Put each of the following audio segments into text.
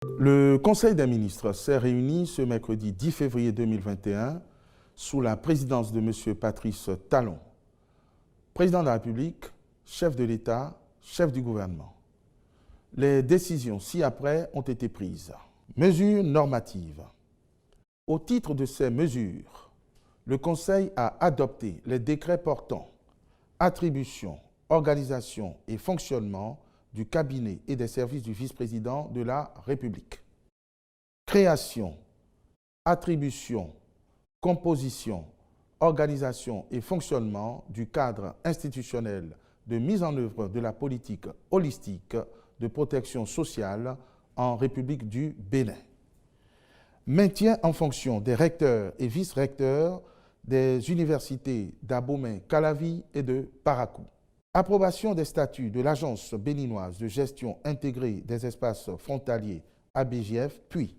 Le Conseil des ministres s'est réuni ce mercredi 10 février 2021 sous la présidence de M. Patrice Talon, président de la République, chef de l'État, chef du gouvernement. Les décisions ci-après ont été prises. Mesures normatives. Au titre de ces mesures, le Conseil a adopté les décrets portant attribution, organisation et fonctionnement du cabinet et des services du vice-président de la République. Création, attribution, composition, organisation et fonctionnement du cadre institutionnel de mise en œuvre de la politique holistique de protection sociale en République du Bénin. Maintien en fonction des recteurs et vice-recteurs des universités d'Abomey-Calavi et de Parakou. Approbation des statuts de l'Agence béninoise de gestion intégrée des espaces frontaliers ABGF, puis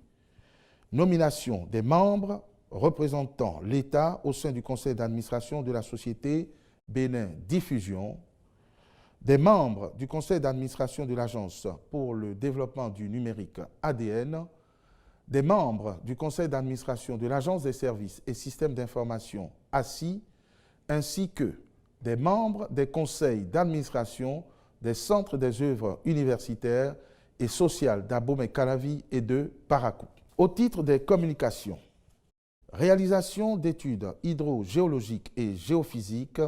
nomination des membres représentant l'État au sein du conseil d'administration de la société Bénin Diffusion, des membres du conseil d'administration de l'Agence pour le développement du numérique ADN, des membres du conseil d'administration de l'Agence des services et systèmes d'information ASSI, ainsi que des membres des conseils d'administration des centres des œuvres universitaires et sociales d'Abomey-Calavi et de Parakou. Au titre des communications, réalisation d'études hydrogéologiques et géophysiques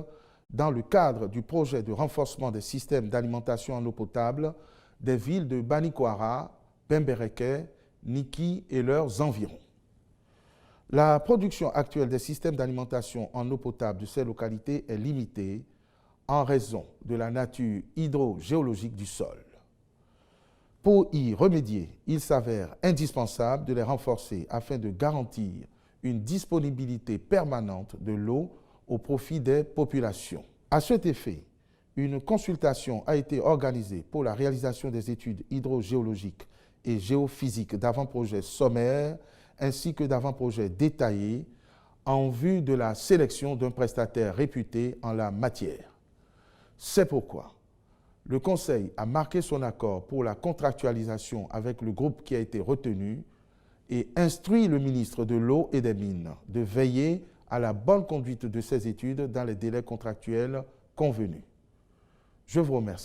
dans le cadre du projet de renforcement des systèmes d'alimentation en eau potable des villes de Banikwara, Bembereke, Niki et leurs environs. La production actuelle des systèmes d'alimentation en eau potable de ces localités est limitée en raison de la nature hydrogéologique du sol. Pour y remédier, il s'avère indispensable de les renforcer afin de garantir une disponibilité permanente de l'eau au profit des populations. À cet effet, une consultation a été organisée pour la réalisation des études hydrogéologiques et géophysiques d'avant-projet sommaire ainsi que d'avant-projet détaillés en vue de la sélection d'un prestataire réputé en la matière. C'est pourquoi le Conseil a marqué son accord pour la contractualisation avec le groupe qui a été retenu et instruit le ministre de l'Eau et des Mines de veiller à la bonne conduite de ces études dans les délais contractuels convenus. Je vous remercie.